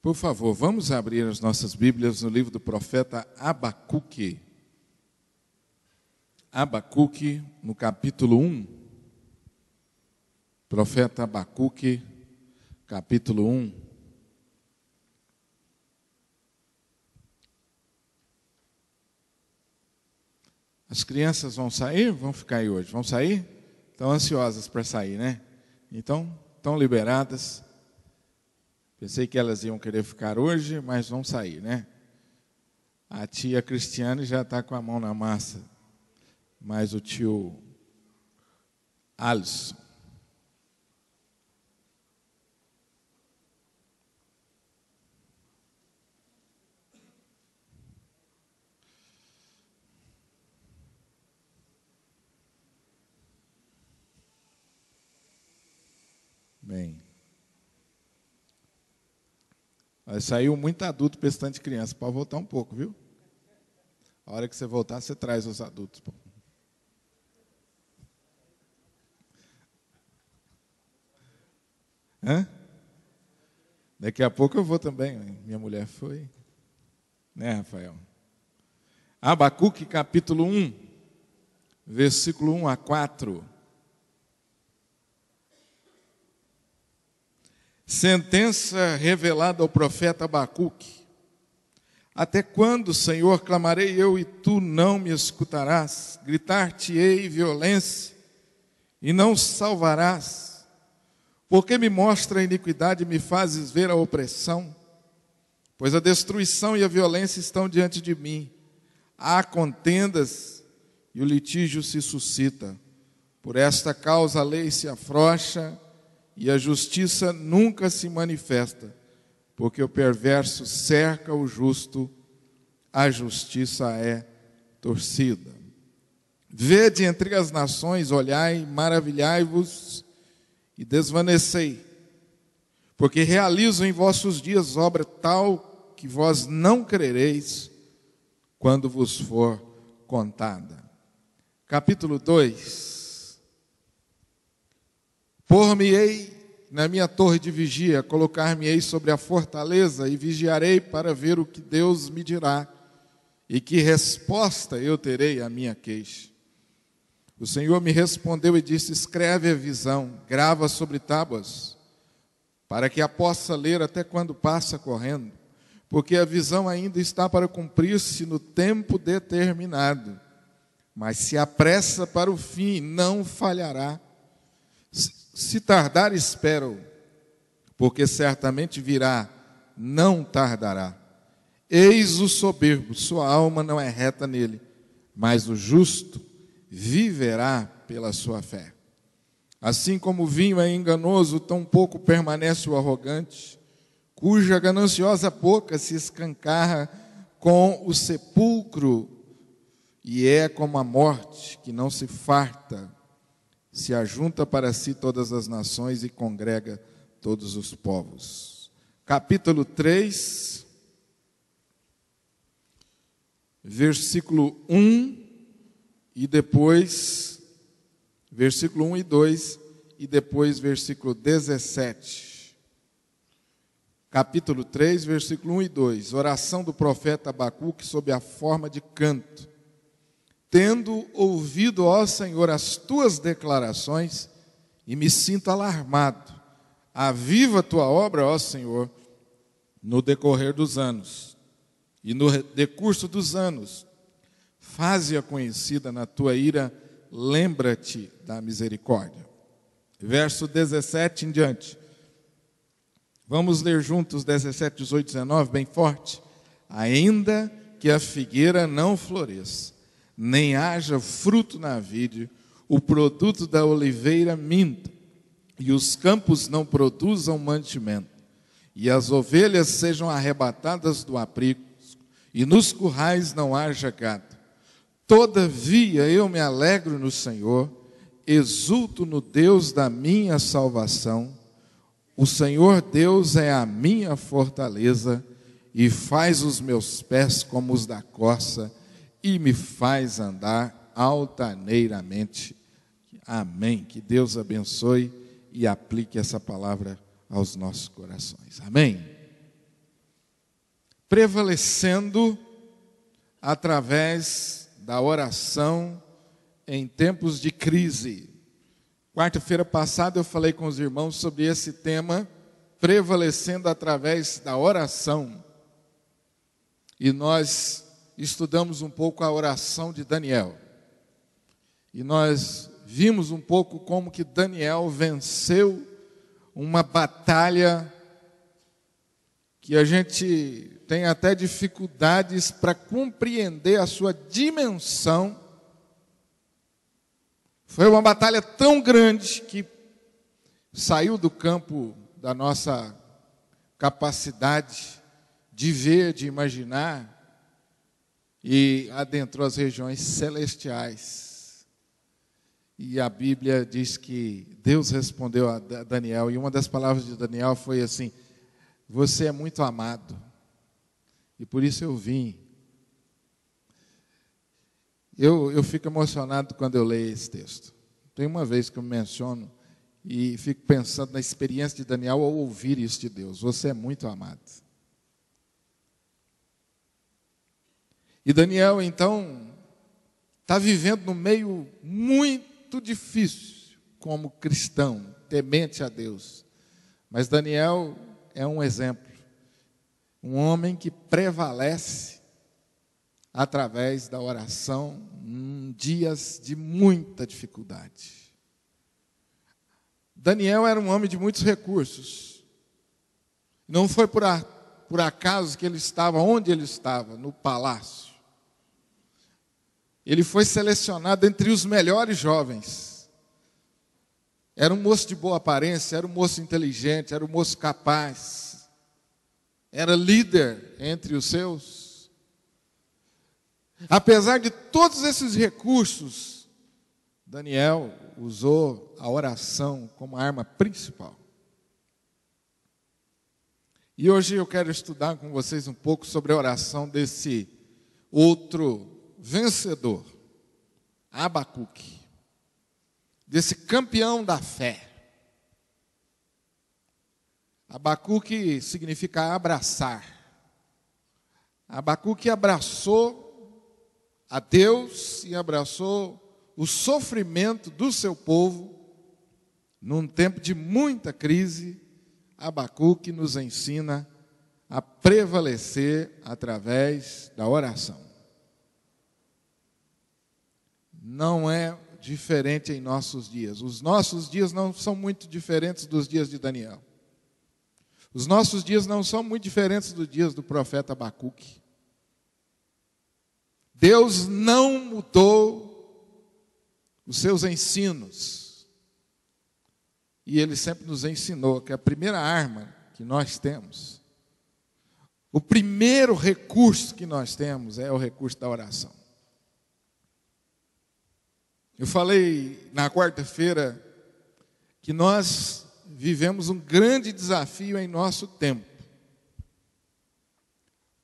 Por favor, vamos abrir as nossas Bíblias no livro do profeta Abacuque. Abacuque, no capítulo 1. Profeta Abacuque, capítulo 1. As crianças vão sair? Vão ficar aí hoje? Vão sair? Estão ansiosas para sair, né? Então, estão liberadas. Pensei que elas iam querer ficar hoje, mas vão sair, né? A tia Cristiane já está com a mão na massa, mas o tio Alisson. Bem. Saiu muito adulto para esse tanto de criança. Pode voltar um pouco, viu? A hora que você voltar, você traz os adultos. Hã? Daqui a pouco eu vou também. Minha mulher foi. Né, Rafael? Abacuque, capítulo 1, versículo 1 a 4. Sentença revelada ao profeta Abacuque. Até quando, Senhor, clamarei eu e tu não me escutarás? Gritar-te-ei violência e não salvarás. Porque me mostra a iniquidade e me fazes ver a opressão? Pois a destruição e a violência estão diante de mim. Há contendas e o litígio se suscita. Por esta causa a lei se afrouxa e a justiça nunca se manifesta, porque o perverso cerca o justo, a justiça é torcida. Vede entre as nações, olhai, maravilhai-vos e desvanecei, porque realizo em vossos dias obra tal que vós não crereis quando vos for contada. Capítulo 2. Por-me-ei na minha torre de vigia, colocar-me-ei sobre a fortaleza e vigiarei para ver o que Deus me dirá e que resposta eu terei à minha queixa. O Senhor me respondeu e disse: escreve a visão, grava sobre tábuas, para que a possa ler até quando passa correndo, porque a visão ainda está para cumprir-se no tempo determinado, mas se apressa para o fim, não falhará. Se tardar, espera-o, porque certamente virá, não tardará. Eis o soberbo, sua alma não é reta nele, mas o justo viverá pela sua fé. Assim como o vinho é enganoso, tão pouco permanece o arrogante, cuja gananciosa boca se escancarra com o sepulcro, e é como a morte que não se farta, se ajunta para si todas as nações e congrega todos os povos. Capítulo 3, versículo 1 e depois, versículo 1 e 2 e depois versículo 17. Capítulo 3, versículo 1 e 2. Oração do profeta Abacuque sob a forma de canto. Tendo ouvido, ó Senhor, as tuas declarações, e me sinto alarmado. Aviva a tua obra, ó Senhor, no decorrer dos anos, e no decurso dos anos, faze-a conhecida na tua ira, lembra-te da misericórdia. Verso 17 em diante. Vamos ler juntos 17, 18, 19, bem forte. Ainda que a figueira não floresça, nem haja fruto na vide, o produto da oliveira minta, e os campos não produzam mantimento, e as ovelhas sejam arrebatadas do aprisco, e nos currais não haja gado. Todavia eu me alegro no Senhor, exulto no Deus da minha salvação. O Senhor Deus é a minha fortaleza, e faz os meus pés como os da corça, e me faz andar altaneiramente. Amém. Que Deus abençoe e aplique essa palavra aos nossos corações. Amém. prevalecendo através da oração em tempos de crise. Quarta-feira passada eu falei com os irmãos sobre esse tema, prevalecendo através da oração. E nós estudamos um pouco a oração de Daniel. E nós vimos um pouco como que Daniel venceu uma batalha que a gente tem até dificuldades para compreender a sua dimensão. Foi uma batalha tão grande que saiu do campo da nossa capacidade de ver, de imaginar, e adentrou as regiões celestiais. E a Bíblia diz que Deus respondeu a Daniel, e uma das palavras de Daniel foi assim: você é muito amado, e por isso eu vim. Eu fico emocionado quando eu leio esse texto. Tem uma vez que eu menciono e fico pensando na experiência de Daniel ao ouvir isso de Deus: você é muito amado. E Daniel, então, está vivendo no meio muito difícil, como cristão, temente a Deus. Mas Daniel é um exemplo, um homem que prevalece através da oração em dias de muita dificuldade. Daniel era um homem de muitos recursos. Não foi por acaso que ele estava onde ele estava, no palácio. Ele foi selecionado entre os melhores jovens. Era um moço de boa aparência, era um moço inteligente, era um moço capaz. Era líder entre os seus. Apesar de todos esses recursos, Daniel usou a oração como arma principal. E hoje eu quero estudar com vocês um pouco sobre a oração desse outro vencedor, Abacuque, desse campeão da fé. Abacuque significa abraçar. Abacuque abraçou a Deus e abraçou o sofrimento do seu povo num tempo de muita crise. Abacuque nos ensina a prevalecer através da oração. Não é diferente em nossos dias. Os nossos dias não são muito diferentes dos dias de Daniel. Os nossos dias não são muito diferentes dos dias do profeta Abacuque. Deus não mudou os seus ensinos. E Ele sempre nos ensinou que a primeira arma que nós temos, o primeiro recurso que nós temos é o recurso da oração. Eu falei na quarta-feira que nós vivemos um grande desafio em nosso tempo.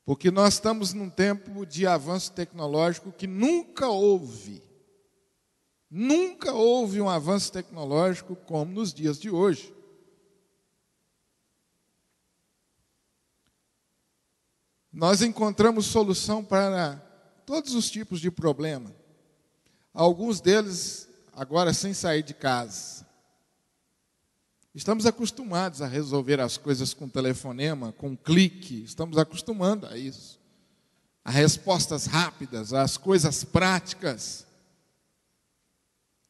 Porque nós estamos num tempo de avanço tecnológico que nunca houve. Nunca houve um avanço tecnológico como nos dias de hoje. Nós encontramos solução para todos os tipos de problema. Alguns deles agora sem sair de casa. Estamos acostumados a resolver as coisas com telefonema, com clique. Estamos acostumando a isso. A respostas rápidas, as coisas práticas.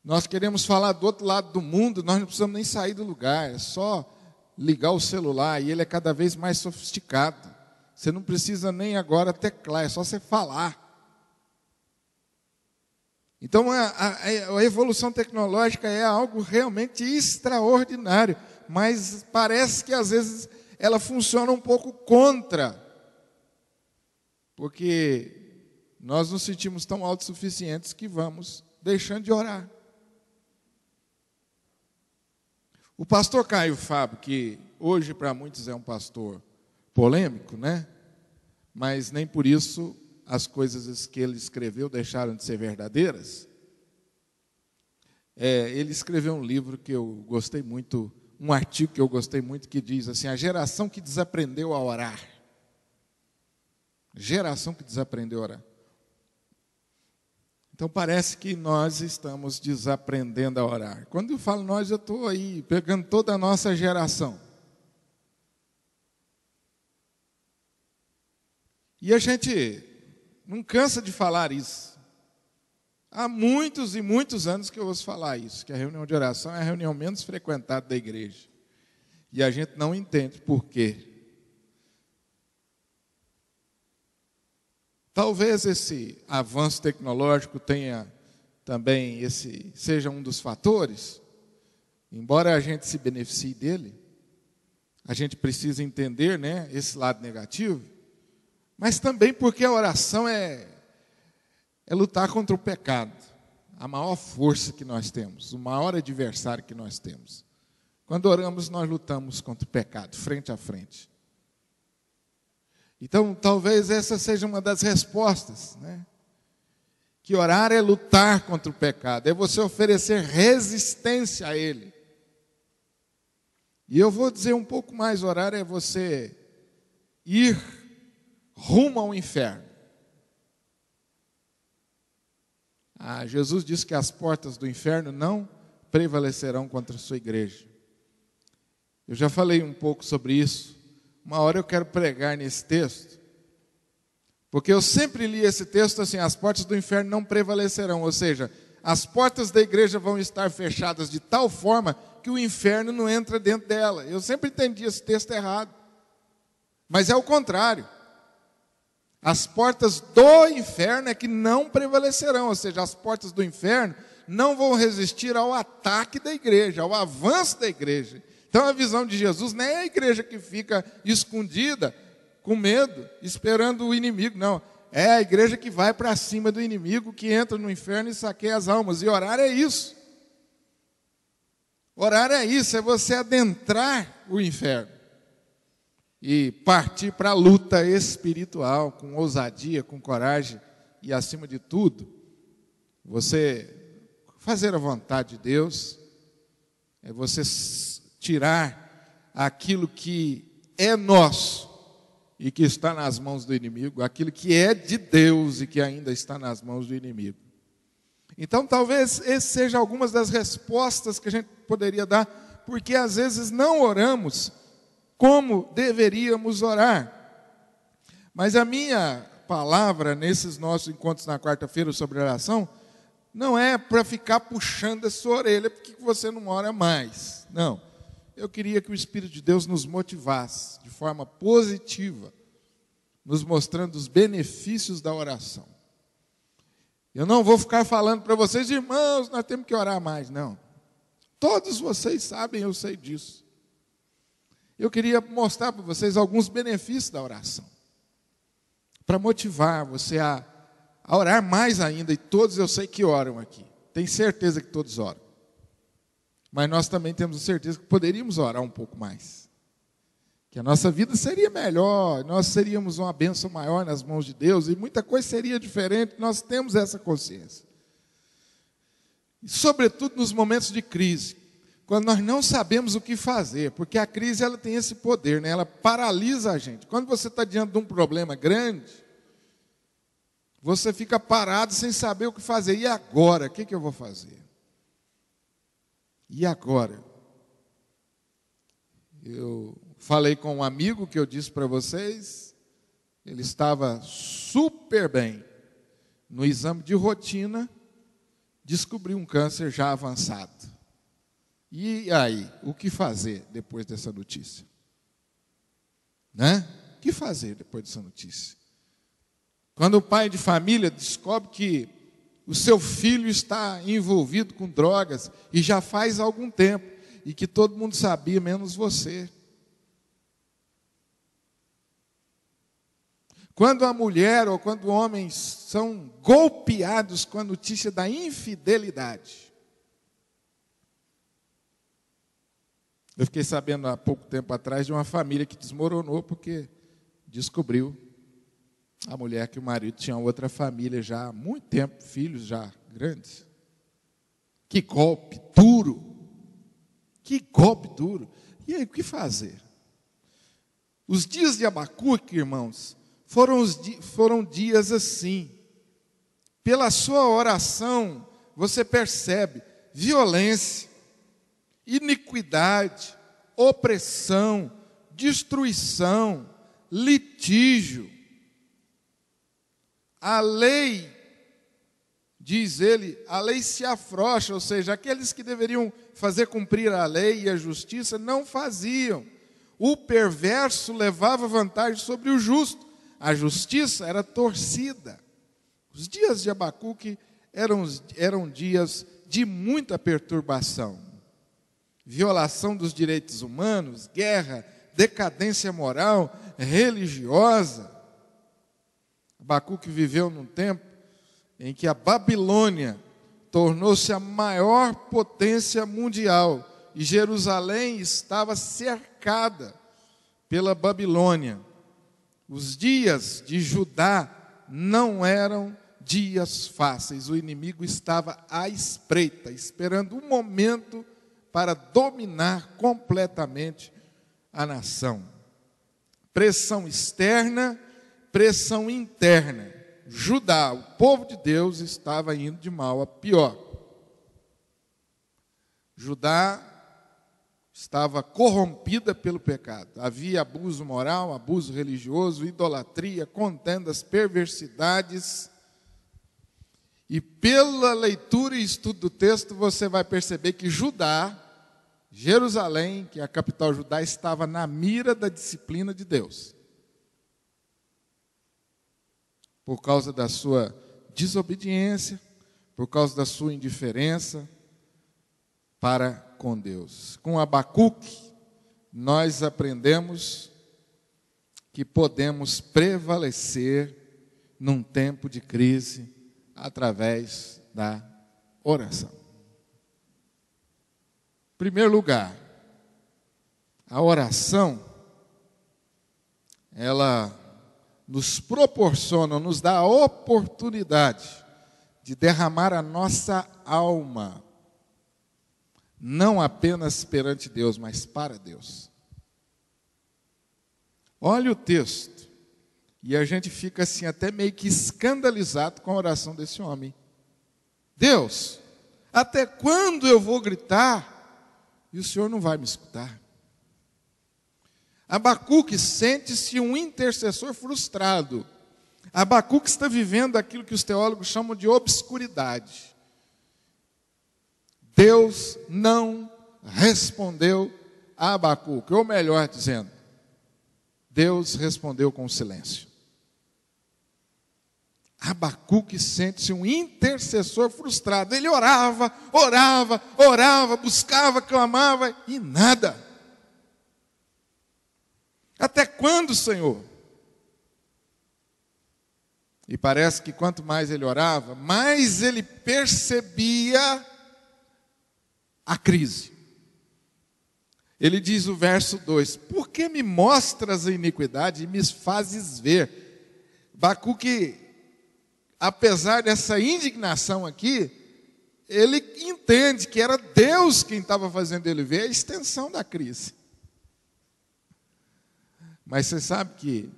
Nós queremos falar do outro lado do mundo, nós não precisamos nem sair do lugar. É só ligar o celular e ele é cada vez mais sofisticado. Você não precisa nem agora teclar, é só você falar. Então, a evolução tecnológica é algo realmente extraordinário, mas parece que às vezes ela funciona um pouco contra, porque nós nos sentimos tão autossuficientes que vamos deixando de orar. O pastor Caio Fábio, que hoje para muitos é um pastor polêmico, né? Mas nem por isso as coisas que ele escreveu deixaram de ser verdadeiras. Ele escreveu um livro que eu gostei muito, um artigo que eu gostei muito, que diz assim: a geração que desaprendeu a orar. Geração que desaprendeu a orar. Então parece que nós estamos desaprendendo a orar. Quando eu falo nós, eu estou aí pegando toda a nossa geração. E a gente não cansa de falar isso. Há muitos e muitos anos que eu ouço falar isso, que a reunião de oração é a reunião menos frequentada da igreja. E a gente não entende por quê. Talvez esse avanço tecnológico tenha também seja um dos fatores. Embora a gente se beneficie dele, a gente precisa entender, né, esse lado negativo, mas também porque a oração é lutar contra o pecado, a maior força que nós temos, o maior adversário que nós temos. Quando oramos, nós lutamos contra o pecado, frente a frente. Então, talvez essa seja uma das respostas, né? Que orar é lutar contra o pecado, é você oferecer resistência a ele. E eu vou dizer um pouco mais, orar é você ir rumo ao inferno. Jesus disse que as portas do inferno não prevalecerão contra a sua igreja. Eu já falei um pouco sobre isso. Uma hora eu quero pregar nesse texto, porque eu sempre li esse texto assim: as portas do inferno não prevalecerão, ou seja, as portas da igreja vão estar fechadas de tal forma que o inferno não entra dentro dela. Eu sempre entendi esse texto errado, mas é o contrário. As portas do inferno é que não prevalecerão, ou seja, as portas do inferno não vão resistir ao ataque da igreja, ao avanço da igreja. Então a visão de Jesus não é a igreja que fica escondida, com medo, esperando o inimigo, não. É a igreja que vai para cima do inimigo, que entra no inferno e saqueia as almas. E orar é isso. Orar é isso, é você adentrar o inferno e partir para a luta espiritual, com ousadia, com coragem e, acima de tudo, você fazer a vontade de Deus, é você tirar aquilo que é nosso e que está nas mãos do inimigo, aquilo que é de Deus e que ainda está nas mãos do inimigo. Então, talvez essas sejam algumas das respostas que a gente poderia dar, porque às vezes não oramos como deveríamos orar. Mas a minha palavra nesses nossos encontros na quarta-feira sobre oração não é para ficar puxando a sua orelha porque você não ora mais. Não. Eu queria que o Espírito de Deus nos motivasse de forma positiva, nos mostrando os benefícios da oração. Eu não vou ficar falando para vocês, irmãos, nós temos que orar mais. Não. Todos vocês sabem, eu sei disso. Eu queria mostrar para vocês alguns benefícios da oração, para motivar você a orar mais ainda, e todos eu sei que oram aqui. Tenho certeza que todos oram. Mas nós também temos certeza que poderíamos orar um pouco mais. Que a nossa vida seria melhor, nós seríamos uma bênção maior nas mãos de Deus, e muita coisa seria diferente, nós temos essa consciência. E sobretudo nos momentos de crise, quando nós não sabemos o que fazer, porque a crise ela tem esse poder, né? Ela paralisa a gente. Quando você está diante de um problema grande, você fica parado sem saber o que fazer. E agora? O que eu vou fazer? E agora? Eu falei com um amigo que eu disse para vocês, ele estava super bem. No exame de rotina, descobriu um câncer já avançado. E aí, o que fazer depois dessa notícia? Né? O que fazer depois dessa notícia? Quando o pai de família descobre que o seu filho está envolvido com drogas e já faz algum tempo, e que todo mundo sabia, menos você. Quando a mulher ou quando homens são golpeados com a notícia da infidelidade. Eu fiquei sabendo há pouco tempo atrás de uma família que desmoronou porque descobriu a mulher que o marido tinha outra família já há muito tempo, filhos já grandes. Que golpe duro! Que golpe duro! E aí, o que fazer? Os dias de Abacuque, irmãos, Foram dias assim. Pela sua oração, você percebe violência, iniquidade, opressão, destruição, litígio. A lei, diz ele, a lei se afrouxa, ou seja, aqueles que deveriam fazer cumprir a lei e a justiça não faziam. O perverso levava vantagem sobre o justo. A justiça era torcida. Os dias de Abacuque eram dias de muita perturbação. Violação dos direitos humanos, guerra, decadência moral, religiosa. Abacuque viveu num tempo em que a Babilônia tornou-se a maior potência mundial e Jerusalém estava cercada pela Babilônia. Os dias de Judá não eram dias fáceis. O inimigo estava à espreita, esperando um momento para dominar completamente a nação. Pressão externa, pressão interna. Judá, o povo de Deus, estava indo de mal a pior. Judá estava corrompida pelo pecado. Havia abuso moral, abuso religioso, idolatria, contendas, perversidades. E pela leitura e estudo do texto, você vai perceber que Judá, Jerusalém, que é a capital judaica, estava na mira da disciplina de Deus. Por causa da sua desobediência, por causa da sua indiferença para com Deus. Com Abacuque, nós aprendemos que podemos prevalecer num tempo de crise através da oração. Em primeiro lugar, a oração, ela nos proporciona, nos dá a oportunidade de derramar a nossa alma, não apenas perante Deus, mas para Deus. Olha o texto, e a gente fica assim até meio que escandalizado com a oração desse homem. Deus, até quando eu vou gritar e o Senhor não vai me escutar? Abacuque sente-se um intercessor frustrado. Abacuque está vivendo aquilo que os teólogos chamam de obscuridade. Deus não respondeu a Abacuque, ou melhor dizendo, Deus respondeu com silêncio. Abacuque sente-se um intercessor frustrado. Ele orava, buscava, clamava e nada. Até quando, Senhor? E parece que quanto mais ele orava, mais ele percebia a crise. Ele diz o verso 2: por que me mostras a iniquidade e me fazes ver? Abacuque, apesar dessa indignação aqui, ele entende que era Deus quem estava fazendo ele ver a extensão da crise. Mas você sabe que,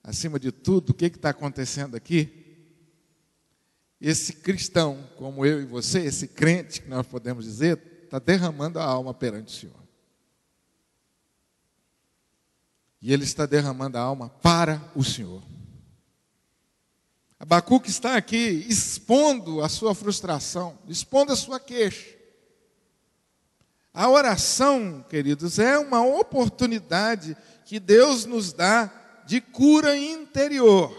acima de tudo, o que está acontecendo aqui? Esse cristão, como eu e você, esse crente, que nós podemos dizer, está derramando a alma perante o Senhor. E ele está derramando a alma para o Senhor. Abacuque está aqui expondo a sua frustração, expondo a sua queixa. A oração, queridos, é uma oportunidade que Deus nos dá de cura interior.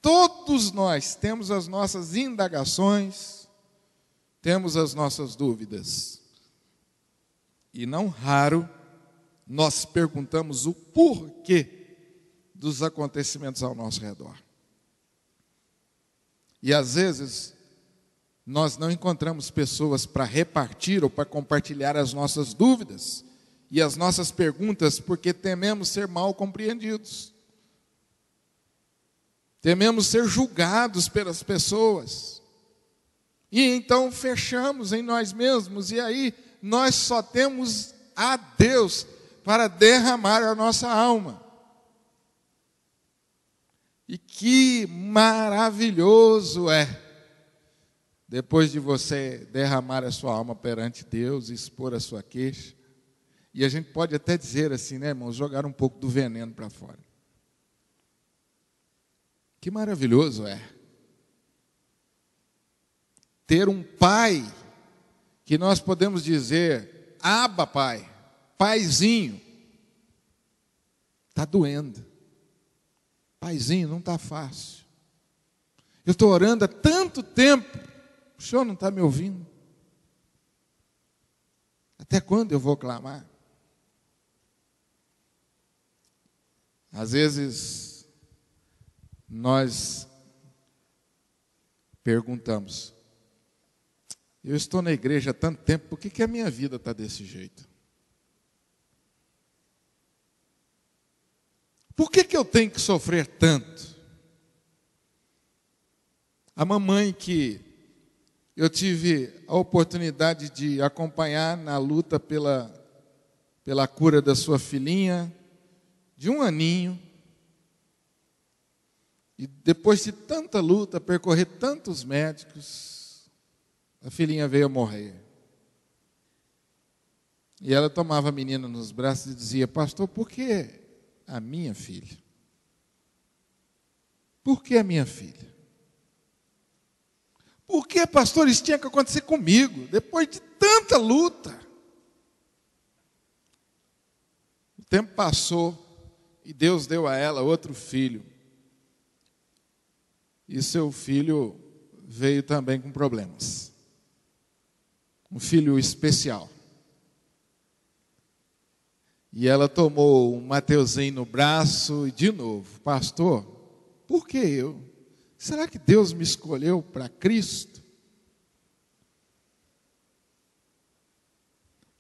Todos nós temos as nossas indagações, temos as nossas dúvidas. E não raro, nós perguntamos o porquê dos acontecimentos ao nosso redor. E às vezes, nós não encontramos pessoas para repartir ou para compartilhar as nossas dúvidas e as nossas perguntas, porque tememos ser mal compreendidos. Tememos ser julgados pelas pessoas. E então fechamos em nós mesmos, e aí nós só temos a Deus para derramar a nossa alma. E que maravilhoso é, depois de você derramar a sua alma perante Deus, expor a sua queixa, e a gente pode até dizer assim, né, irmãos, jogar um pouco do veneno para fora. Que maravilhoso é ter um pai que nós podemos dizer, Abba, pai, paizinho. Está doendo. Paizinho, não está fácil. Eu estou orando há tanto tempo, o senhor não está me ouvindo? Até quando eu vou clamar? Às vezes, nós perguntamos, eu estou na igreja há tanto tempo, por que a minha vida está desse jeito? Por que eu tenho que sofrer tanto? A mamãe que eu tive a oportunidade de acompanhar na luta pela cura da sua filhinha, de 1 aninho, e depois de tanta luta, percorrer tantos médicos, a filhinha veio a morrer. E ela tomava a menina nos braços e dizia, pastor, por que a minha filha? Por que a minha filha? Por que, pastor, isso tinha que acontecer comigo, depois de tanta luta? O tempo passou e Deus deu a ela outro filho. E seu filho veio também com problemas. Um filho especial. E ela tomou um Mateuzinho no braço e de novo, pastor, por que eu? Será que Deus me escolheu para Cristo?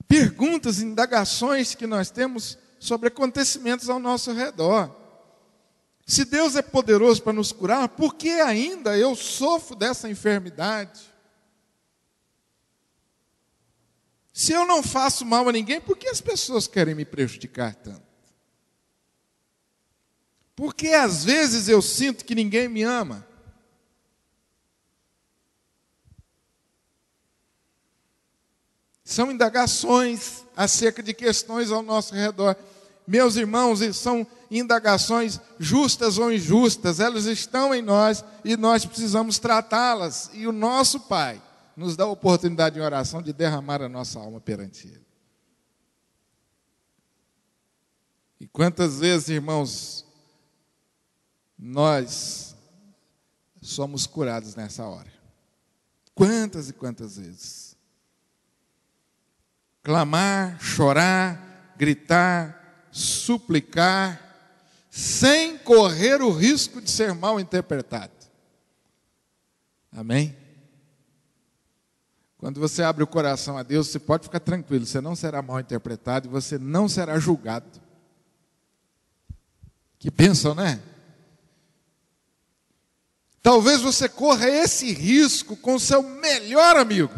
Perguntas, indagações que nós temos sobre acontecimentos ao nosso redor. Se Deus é poderoso para nos curar, por que ainda eu sofro dessa enfermidade? Se eu não faço mal a ninguém, por que as pessoas querem me prejudicar tanto? Por que às vezes eu sinto que ninguém me ama? São indagações acerca de questões ao nosso redor. Meus irmãos, são indagações justas ou injustas, elas estão em nós e nós precisamos tratá-las. E o nosso Pai nos dá a oportunidade em oração de derramar a nossa alma perante Ele. E quantas vezes, irmãos, nós somos curados nessa hora? Quantas e quantas vezes? Clamar, chorar, gritar, suplicar, sem correr o risco de ser mal interpretado. Amém? Quando você abre o coração a Deus, você pode ficar tranquilo, você não será mal interpretado e você não será julgado. Que bênção, né? Talvez você corra esse risco com o seu melhor amigo,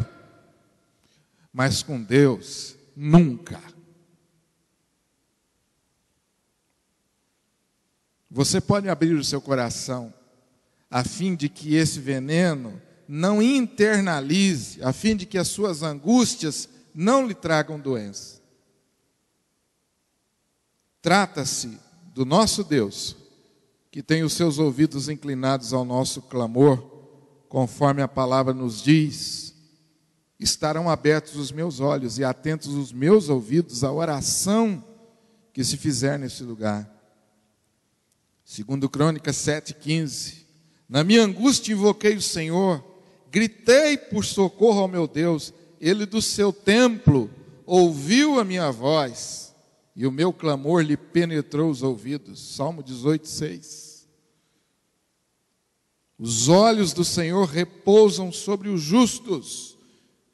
mas com Deus, nunca. Você pode abrir o seu coração, a fim de que esse veneno não internalize, a fim de que as suas angústias não lhe tragam doença. Trata-se do nosso Deus, que tem os seus ouvidos inclinados ao nosso clamor, conforme a palavra nos diz, estarão abertos os meus olhos e atentos os meus ouvidos à oração que se fizer nesse lugar. Segundo Crônicas 7,15, na minha angústia invoquei o Senhor, gritei por socorro ao meu Deus, Ele do seu templo ouviu a minha voz, e o meu clamor lhe penetrou os ouvidos. Salmo 18,6. Os olhos do Senhor repousam sobre os justos,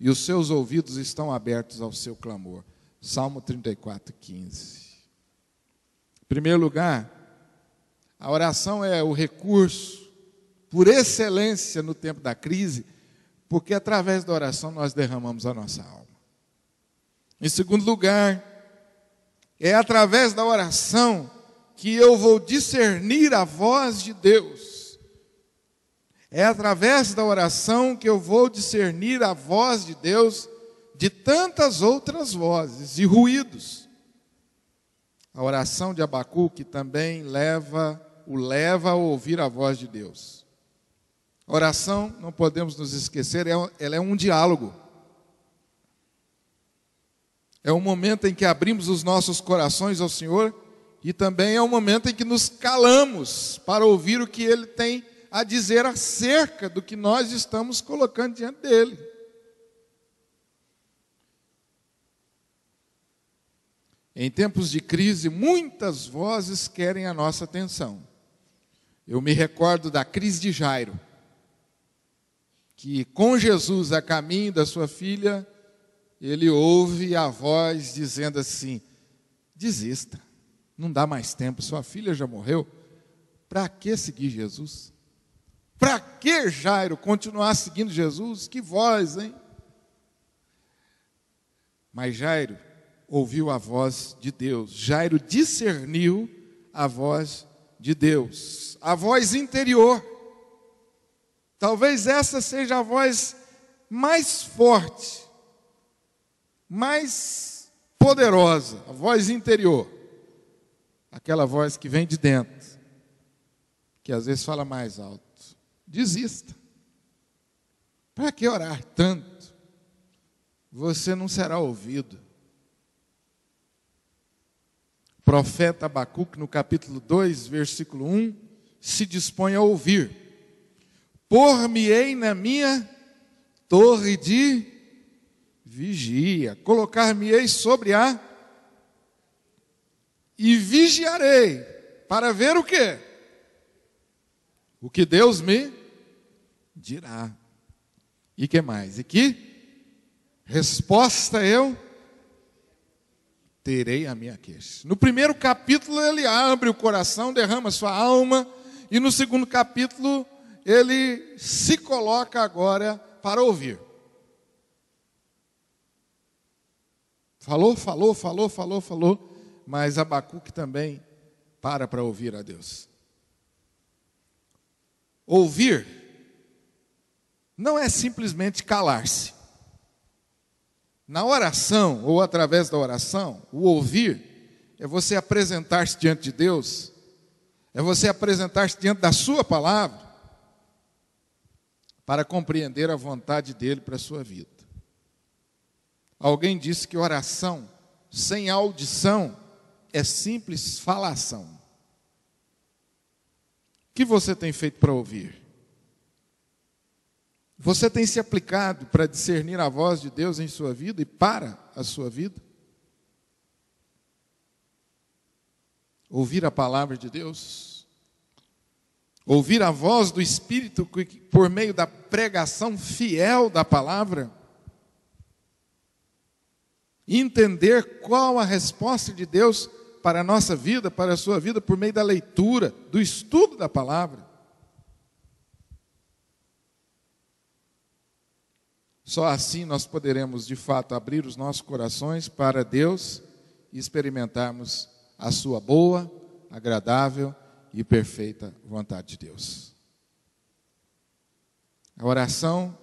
e os seus ouvidos estão abertos ao seu clamor. Salmo 34,15. Em primeiro lugar, a oração é o recurso por excelência no tempo da crise, porque através da oração nós derramamos a nossa alma. Em segundo lugar, É através da oração que eu vou discernir a voz de Deus. É através da oração que eu vou discernir a voz de Deus de tantas outras vozes e ruídos. A oração de Abacuque também o leva a ouvir a voz de Deus. A oração, não podemos nos esquecer, ela é um diálogo. É um momento em que abrimos os nossos corações ao Senhor e também é um momento em que nos calamos para ouvir o que Ele tem a dizer acerca do que nós estamos colocando diante dEle. Em tempos de crise, muitas vozes querem a nossa atenção. Eu me recordo da crise de Jairo, que com Jesus a caminho da sua filha, ele ouve a voz dizendo assim: desista, não dá mais tempo, sua filha já morreu, para que seguir Jesus? Para que Jairo continuar seguindo Jesus? Que voz, hein? Mas Jairo ouviu a voz de Deus. Jairo discerniu a voz de Deus, a voz interior. Talvez essa seja a voz mais forte, mais poderosa, a voz interior. Aquela voz que vem de dentro, que às vezes fala mais alto. Desista. Para que orar tanto? Você não será ouvido. O profeta Abacuque, no capítulo 2, versículo 1, se dispõe a ouvir: por-me-ei na minha torre de vigia, colocar-me-ei sobre a e vigiarei, para ver o quê? O que Deus me dirá. E que mais? E que resposta eu terei a minha queixa. No primeiro capítulo ele abre o coração, derrama sua alma, e no segundo capítulo ele se coloca agora para ouvir. Falou, mas Abacuque também para ouvir a Deus. Ouvir não é simplesmente calar-se. Na oração, ou através da oração, o ouvir é você apresentar-se diante de Deus, é você apresentar-se diante da sua palavra, para compreender a vontade dele para a sua vida. Alguém disse que oração sem audição é simples falação. O que você tem feito para ouvir? Você tem se aplicado para discernir a voz de Deus em sua vida e para a sua vida? Ouvir a palavra de Deus? Ouvir a voz do Espírito por meio da pregação fiel da palavra? Entender qual a resposta de Deus para a nossa vida, para a sua vida, por meio da leitura, do estudo da palavra? Só assim nós poderemos, de fato, abrir os nossos corações para Deus e experimentarmos a sua boa, agradável e perfeita vontade de Deus. A oração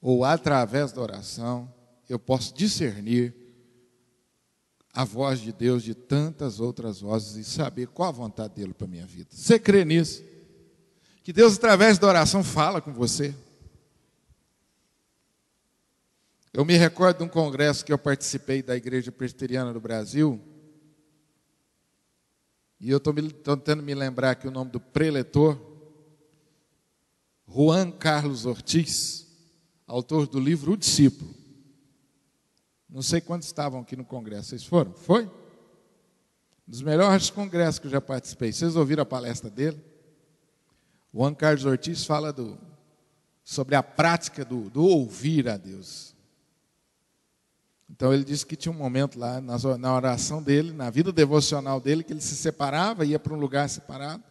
ou através da oração, eu posso discernir a voz de Deus de tantas outras vozes e saber qual a vontade dele para a minha vida. Você crê nisso? Que Deus, através da oração, fala com você. Eu me recordo de um congresso que eu participei da Igreja Presbiteriana do Brasil, e eu estou tentando me lembrar aqui o nome do preletor, Juan Carlos Ortiz, autor do livro O Discípulo. Não sei quantos estavam aqui no congresso. Vocês foram? Foi? Um dos melhores congressos que eu já participei. Vocês ouviram a palestra dele? Juan Carlos Ortiz fala sobre a prática do ouvir a Deus. Então ele disse que tinha um momento lá na oração dele, na vida devocional dele, que ele se separava, ia para um lugar separado,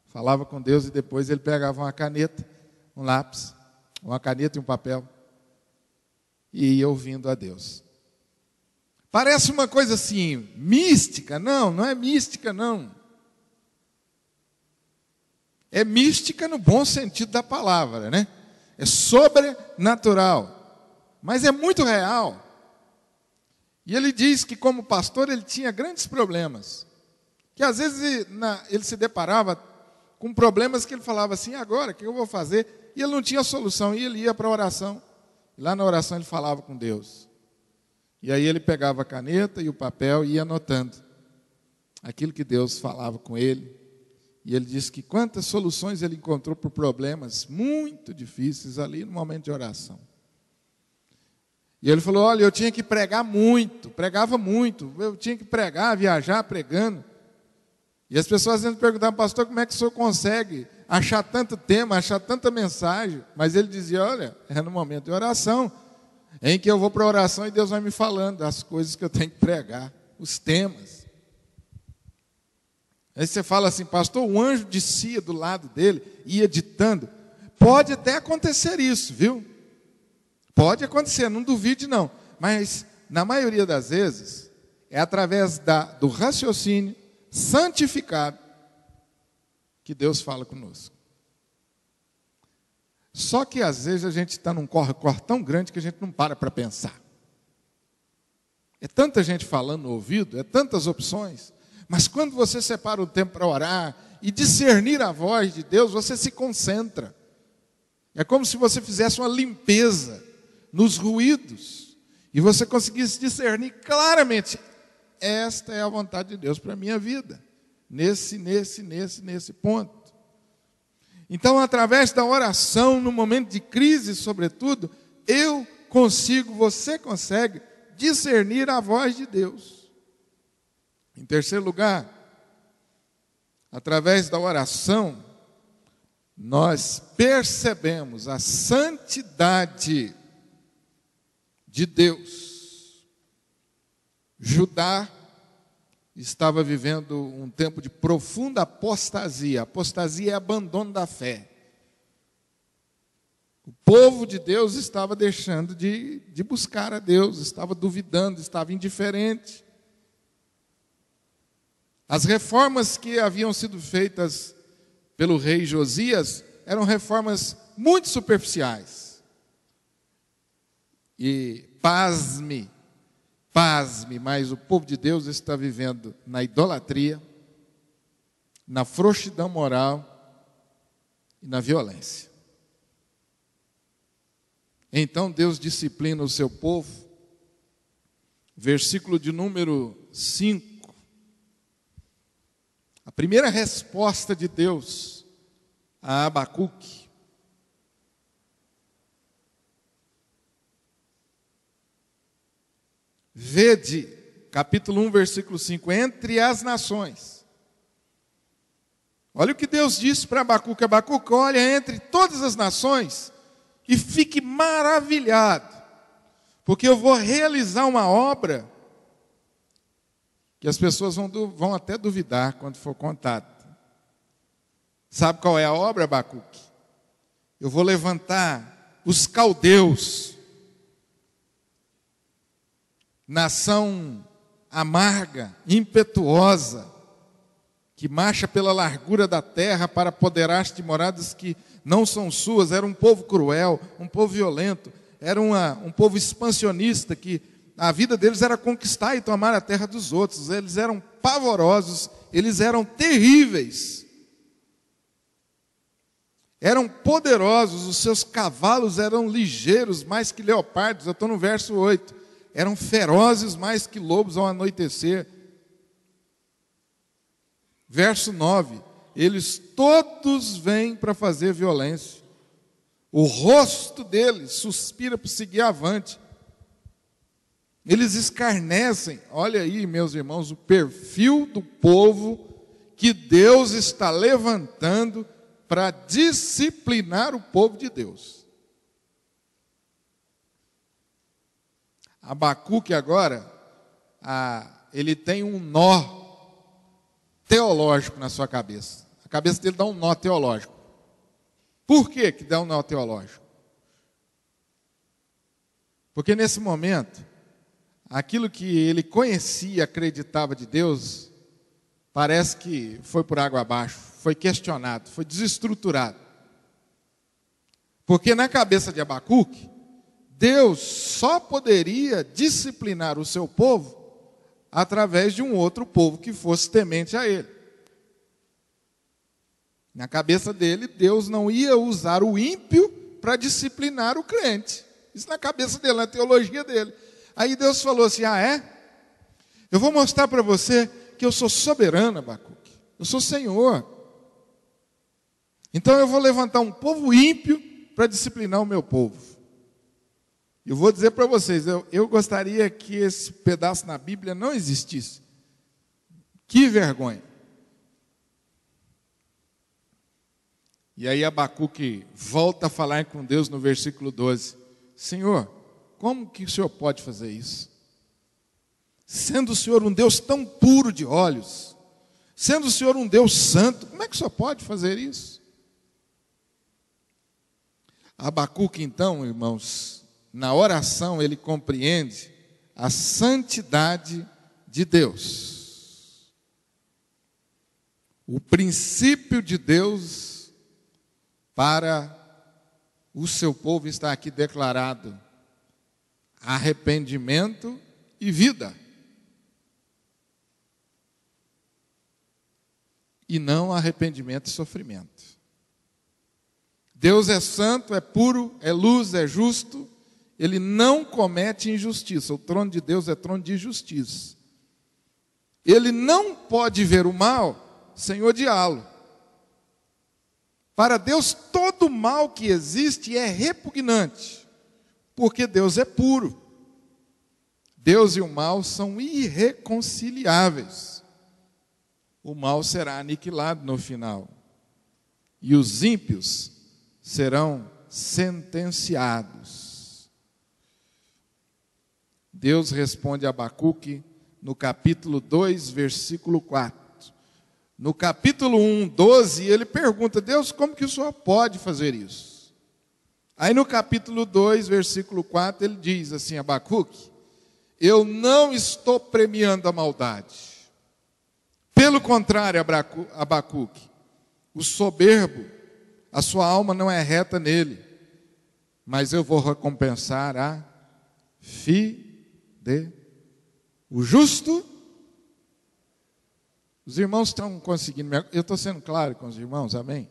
falava com Deus e depois ele pegava uma caneta, um lápis, uma caneta e um papel e ia ouvindo a Deus. Parece uma coisa assim, mística. Não, não é mística, não. É mística no bom sentido da palavra, né? É sobrenatural, mas é muito real. E ele diz que, como pastor, ele tinha grandes problemas. Que às vezes ele se deparava com problemas que ele falava assim: agora, o que eu vou fazer? E ele não tinha solução, e ele ia para a oração. E lá na oração ele falava com Deus. E aí ele pegava a caneta e o papel e ia anotando aquilo que Deus falava com ele. E ele disse que quantas soluções ele encontrou por problemas muito difíceis ali no momento de oração. E ele falou: olha, eu tinha que pregar muito, pregava muito, eu tinha que pregar, viajar pregando. E as pessoas sempre perguntavam: pastor, como é que o senhor consegue achar tanto tema, achar tanta mensagem? Mas ele dizia: olha, é no momento de oração, em que eu vou para a oração e Deus vai me falando das coisas que eu tenho que pregar, os temas. Aí você fala assim: pastor, o anjo descia do lado dele, ia ditando. Pode até acontecer isso, viu? Pode acontecer, não duvide não. Mas, na maioria das vezes, é através do raciocínio santificado que Deus fala conosco. Só que, às vezes, a gente está num corre-corre tão grande que a gente não para pensar. É tanta gente falando no ouvido, é tantas opções. Mas quando você separa o tempo para orar e discernir a voz de Deus, você se concentra. É como se você fizesse uma limpeza nos ruídos e você conseguisse discernir claramente: esta é a vontade de Deus para a minha vida, nesse ponto. Então, através da oração, no momento de crise, sobretudo, você consegue discernir a voz de Deus. Em terceiro lugar, através da oração, nós percebemos a santidade de Deus. Judá estava vivendo um tempo de profunda apostasia. Apostasia é abandono da fé. O povo de Deus estava deixando de buscar a Deus, estava duvidando, estava indiferente. As reformas que haviam sido feitas pelo rei Josias eram reformas muito superficiais. E pasme, mas o povo de Deus está vivendo na idolatria, na frouxidão moral e na violência. Então Deus disciplina o seu povo. Versículo de número 5. A primeira resposta de Deus a Abacuque. Vede, capítulo 1, versículo 5, entre as nações. Olha o que Deus disse para Abacuque: Abacuque, olha entre todas as nações e fique maravilhado, porque eu vou realizar uma obra que as pessoas vão até duvidar quando for contado. Sabe qual é a obra, Abacuque? Eu vou levantar os caldeus, nação amarga, impetuosa, que marcha pela largura da terra para apoderar-se de moradas que não são suas. Era um povo cruel, um povo violento, era um povo expansionista, que a vida deles era conquistar e tomar a terra dos outros. Eles eram pavorosos, eles eram terríveis, eram poderosos, os seus cavalos eram ligeiros, mais que leopardos. Eu estou no verso 8. Eram ferozes mais que lobos ao anoitecer. Verso 9. Eles todos vêm para fazer violência. O rosto deles suspira por seguir avante. Eles escarnecem. Olha aí, meus irmãos, o perfil do povo que Deus está levantando para disciplinar o povo de Deus. Abacuque agora, ele tem um nó teológico na sua cabeça. A cabeça dele dá um nó teológico. Por que dá um nó teológico? Porque nesse momento, aquilo que ele conhecia, acreditava de Deus, parece que foi por água abaixo, foi questionado, foi desestruturado. Porque na cabeça de Abacuque, Deus só poderia disciplinar o seu povo através de um outro povo que fosse temente a ele. Na cabeça dele, Deus não ia usar o ímpio para disciplinar o crente. Isso na cabeça dele, na teologia dele. Aí Deus falou assim: ah, é? Eu vou mostrar para você que eu sou soberano, Abacuque. Eu sou Senhor. Então eu vou levantar um povo ímpio para disciplinar o meu povo. Eu vou dizer para vocês, eu gostaria que esse pedaço na Bíblia não existisse. Que vergonha. E aí Abacuque volta a falar com Deus no versículo 12. Senhor, como que o Senhor pode fazer isso? Sendo o Senhor um Deus tão puro de olhos, sendo o Senhor um Deus santo, como é que o Senhor pode fazer isso? Abacuque, então, irmãos, na oração ele compreende a santidade de Deus. O princípio de Deus para o seu povo está aqui declarado: arrependimento e vida. E não arrependimento e sofrimento. Deus é santo, é puro, é luz, é justo. Ele não comete injustiça. O trono de Deus é trono de justiça. Ele não pode ver o mal sem odiá-lo. Para Deus, todo mal que existe é repugnante, porque Deus é puro. Deus e o mal são irreconciliáveis. O mal será aniquilado no final, e os ímpios serão sentenciados. Deus responde a Abacuque no capítulo 2, versículo 4. No capítulo 1, 12, ele pergunta: Deus, como que o Senhor pode fazer isso? Aí no capítulo 2, versículo 4, ele diz assim: Abacuque, eu não estou premiando a maldade. Pelo contrário, Abacuque, o soberbo, a sua alma não é reta nele, mas eu vou recompensar a o justo. Os irmãos estão conseguindo, eu estou sendo claro com os irmãos, amém?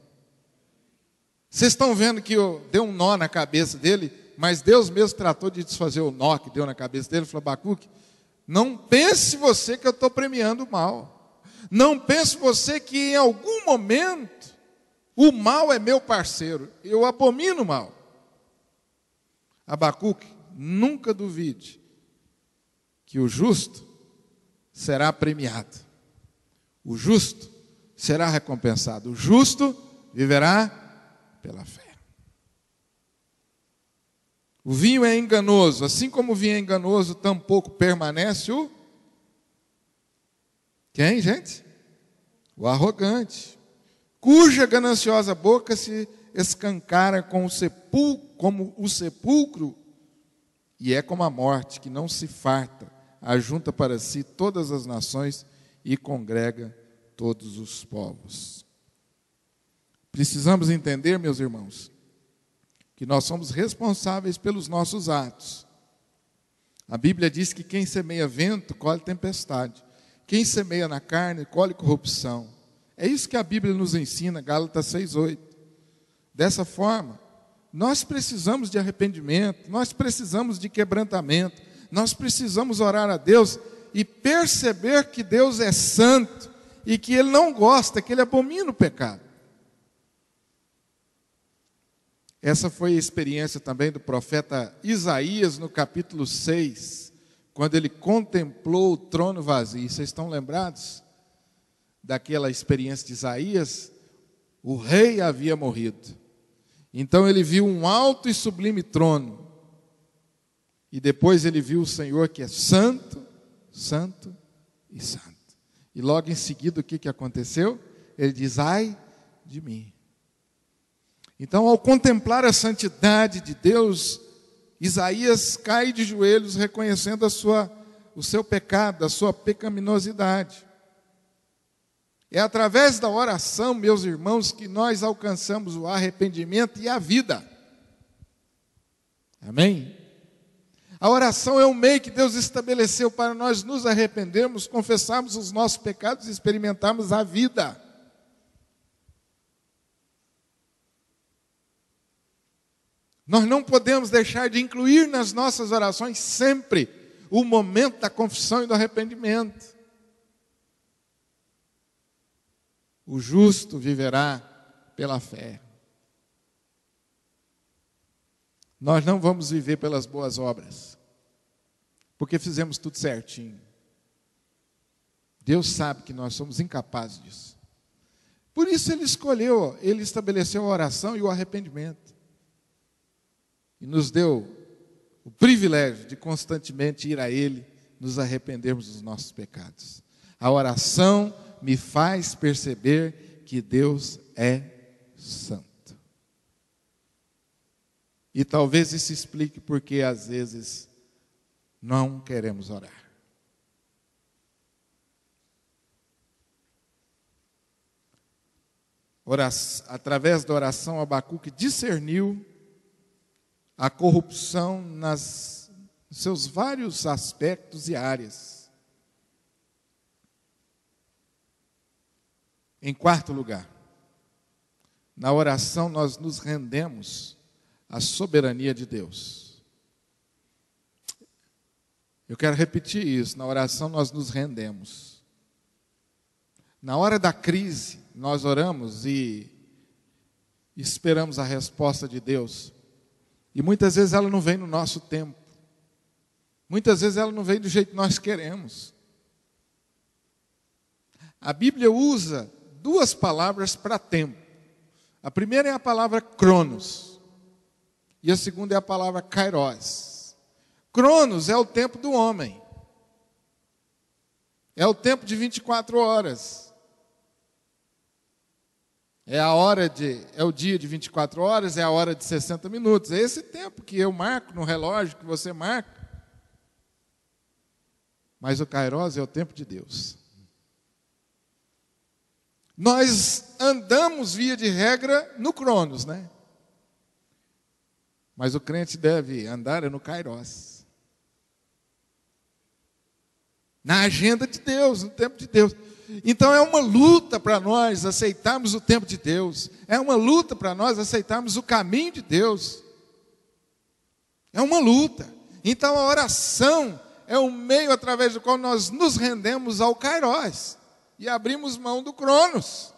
Vocês estão vendo que eu dei um nó na cabeça dele, mas Deus mesmo tratou de desfazer o nó que deu na cabeça dele. Falou: Abacuque, não pense você que eu estou premiando o mal. Não pense você que em algum momento o mal é meu parceiro. Eu abomino o mal. Abacuque, nunca duvide que o justo será premiado. O justo será recompensado. O justo viverá pela fé. O vinho é enganoso. Assim como o vinho é enganoso, tampouco permanece o... Quem, gente? O arrogante, cuja gananciosa boca se escancara como o sepulcro, e é como a morte, que não se farta, ajunta para si todas as nações e congrega todos os povos. Precisamos entender, meus irmãos, que nós somos responsáveis pelos nossos atos. A Bíblia diz que quem semeia vento, colhe tempestade. Quem semeia na carne, colhe corrupção. É isso que a Bíblia nos ensina, Gálatas 6:8. Dessa forma, nós precisamos de arrependimento, nós precisamos de quebrantamento, nós precisamos orar a Deus e perceber que Deus é santo e que Ele não gosta, que Ele abomina o pecado. Essa foi a experiência também do profeta Isaías no capítulo 6, quando ele contemplou o trono vazio. Vocês estão lembrados daquela experiência de Isaías? O rei havia morrido. Então ele viu um alto e sublime trono. E depois ele viu o Senhor que é santo, santo e santo. E logo em seguida o que aconteceu? Ele diz: ai de mim. Então, ao contemplar a santidade de Deus, Isaías cai de joelhos reconhecendo a sua o seu pecado, a sua pecaminosidade. É através da oração, meus irmãos, que nós alcançamos o arrependimento e a vida. Amém? A oração é o meio que Deus estabeleceu para nós nos arrependermos, confessarmos os nossos pecados e experimentarmos a vida. Nós não podemos deixar de incluir nas nossas orações sempre o momento da confissão e do arrependimento. O justo viverá pela fé. Nós não vamos viver pelas boas obras, porque fizemos tudo certinho. Deus sabe que nós somos incapazes disso. Por isso Ele estabeleceu a oração e o arrependimento. E nos deu o privilégio de constantemente ir a Ele, nos arrependermos dos nossos pecados. A oração me faz perceber que Deus é santo. E talvez isso explique porque às vezes não queremos orar. Através da oração, Abacuque discerniu a corrupção nos seus vários aspectos e áreas. Em quarto lugar, na oração nós nos rendemos à soberania de Deus. Eu quero repetir isso, na oração nós nos rendemos. Na hora da crise, nós oramos e esperamos a resposta de Deus. E muitas vezes ela não vem no nosso tempo. Muitas vezes ela não vem do jeito que nós queremos. A Bíblia usa duas palavras para tempo. A primeira é a palavra cronos. E a segunda é a palavra kairos. Cronos é o tempo do homem. É o tempo de 24 horas. É o dia de 24 horas, é a hora de 60 minutos. É esse tempo que eu marco no relógio, que você marca. Mas o kairos é o tempo de Deus. Nós andamos, via de regra, no cronos, né? Mas o crente deve andar no kairos. Na agenda de Deus, no tempo de Deus. Então é uma luta para nós aceitarmos o tempo de Deus. É uma luta para nós aceitarmos o caminho de Deus. É uma luta. Então a oração é o meio através do qual nós nos rendemos ao kairos. E abrimos mão do cronos.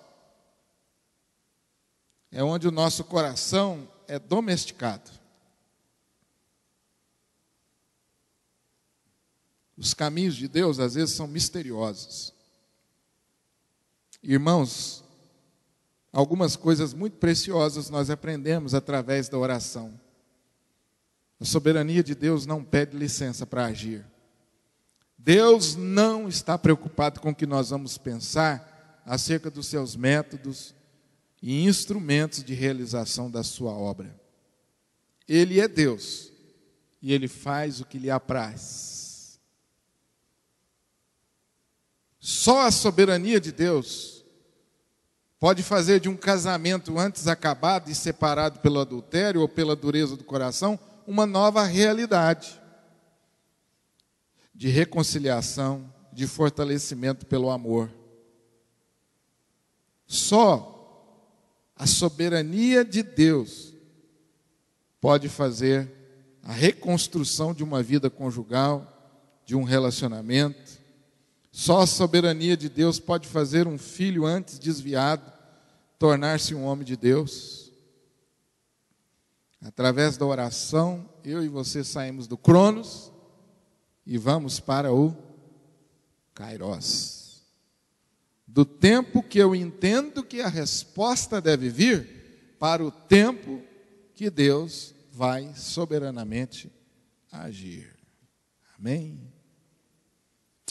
É onde o nosso coração é domesticado. Os caminhos de Deus às vezes são misteriosos. Irmãos, algumas coisas muito preciosas nós aprendemos através da oração. A soberania de Deus não pede licença para agir. Deus não está preocupado com o que nós vamos pensar acerca dos seus métodos e instrumentos de realização da sua obra. Ele é Deus e Ele faz o que lhe apraz. Só a soberania de Deus pode fazer de um casamento antes acabado e separado pelo adultério ou pela dureza do coração uma nova realidade de reconciliação, de fortalecimento pelo amor. Só a soberania de Deus pode fazer a reconstrução de uma vida conjugal, de um relacionamento. Só a soberania de Deus pode fazer um filho antes desviado tornar-se um homem de Deus. Através da oração, eu e você saímos do cronos e vamos para o kairos. Do tempo que eu entendo que a resposta deve vir, para o tempo que Deus vai soberanamente agir. Amém?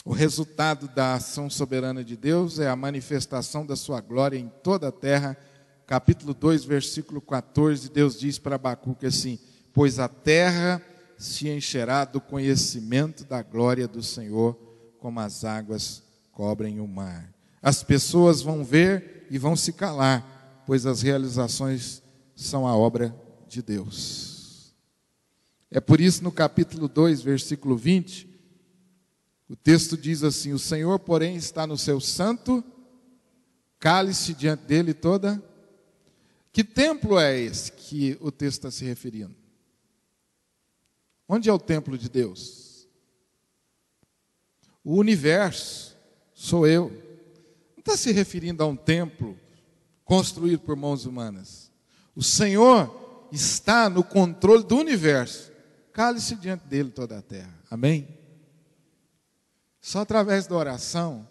O resultado da ação soberana de Deus é a manifestação da sua glória em toda a terra. Capítulo 2, versículo 14, Deus diz para Abacuque assim: pois a terra se encherá do conhecimento da glória do Senhor, como as águas cobrem o mar. As pessoas vão ver e vão se calar, pois as realizações são a obra de Deus. É por isso, no capítulo 2, versículo 20, o texto diz assim: o Senhor, porém, está no seu santo cálice, diante dele toda. Que templo é esse que o texto está se referindo? Onde é o templo de Deus? O universo sou eu. Não está se referindo a um templo construído por mãos humanas. O Senhor está no controle do universo. Cale-se diante dele toda a terra. Amém? Só através da oração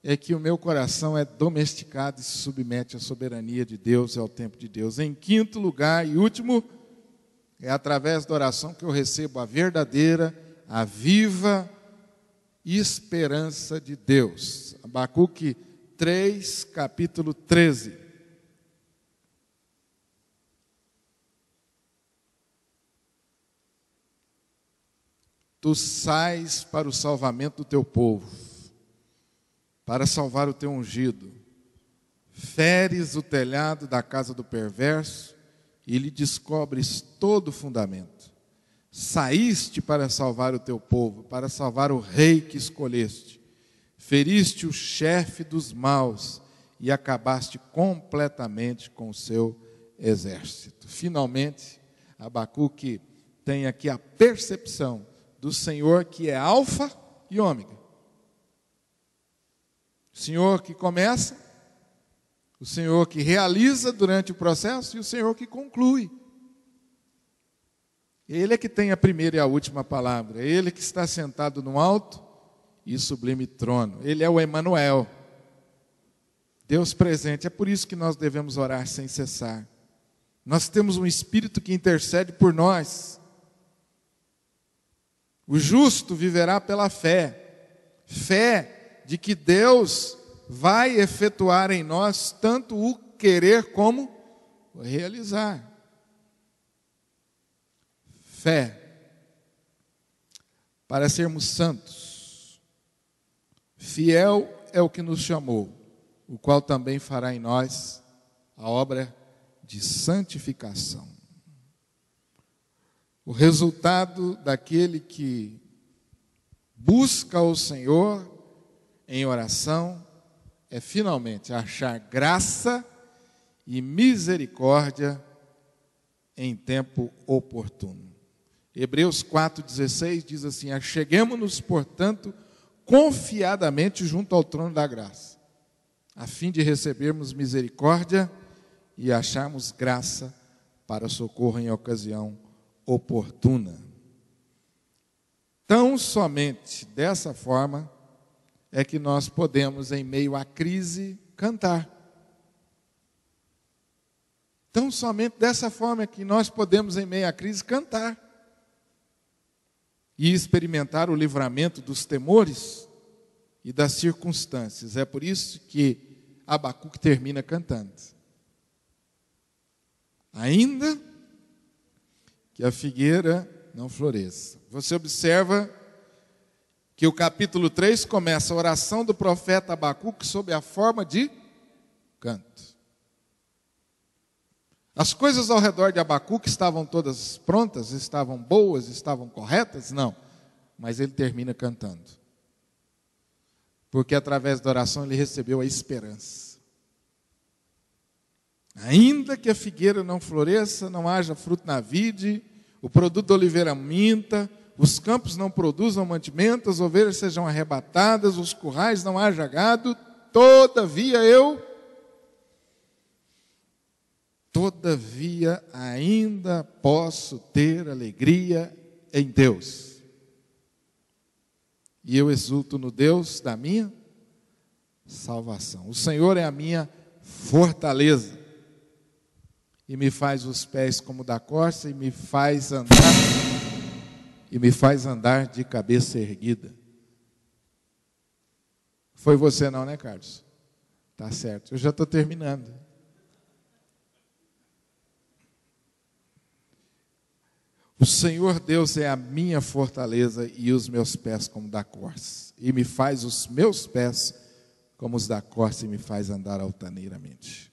é que o meu coração é domesticado e se submete à soberania de Deus e ao tempo de Deus. Em quinto lugar e último, é através da oração que eu recebo a verdadeira, a viva esperança de Deus. Abacuque 3, capítulo 13. Tu sais para o salvamento do teu povo, para salvar o teu ungido. Feres o telhado da casa do perverso e lhe descobres todo o fundamento. Saíste para salvar o teu povo, para salvar o rei que escolheste. Feriste o chefe dos maus e acabaste completamente com o seu exército. Finalmente, Abacuque tem aqui a percepção do Senhor que é alfa e ômega. O Senhor que começa, o Senhor que realiza durante o processo e o Senhor que conclui. Ele é que tem a primeira e a última palavra. É Ele que está sentado no alto e sublime trono. Ele é o Emanuel, Deus presente. É por isso que nós devemos orar sem cessar. Nós temos um Espírito que intercede por nós. O justo viverá pela fé. Fé de que Deus vai efetuar em nós tanto o querer como o realizar. Fé para sermos santos. Fiel é o que nos chamou, o qual também fará em nós a obra de santificação. O resultado daquele que busca o Senhor em oração é finalmente achar graça e misericórdia em tempo oportuno. Hebreus 4,16 diz assim: acheguemo-nos, portanto, confiadamente junto ao trono da graça, a fim de recebermos misericórdia e acharmos graça para socorro em ocasião oportuna. Tão somente dessa forma é que nós podemos, em meio à crise, cantar. Tão somente dessa forma é que nós podemos, em meio à crise, cantar e experimentar o livramento dos temores e das circunstâncias. É por isso que Abacuque termina cantando. Ainda que a figueira não floresça. Você observa que o capítulo 3 começa a oração do profeta Abacuque sob a forma de canto. As coisas ao redor de Abacuque estavam todas prontas, estavam boas, estavam corretas? Não, mas ele termina cantando. Porque através da oração ele recebeu a esperança. Ainda que a figueira não floresça, não haja fruto na vide, o produto da oliveira minta, os campos não produzam mantimento, as ovelhas sejam arrebatadas, os currais não haja gado, todavia ainda posso ter alegria em Deus. E eu exulto no Deus da minha salvação. O Senhor é a minha fortaleza. E me faz os pés como da corça e me faz andar de cabeça erguida. Foi você não, né, Carlos? Tá certo. Eu já estou terminando. O Senhor Deus é a minha fortaleza e os meus pés como da corça, e me faz os meus pés como os da corça e me faz andar altaneiramente.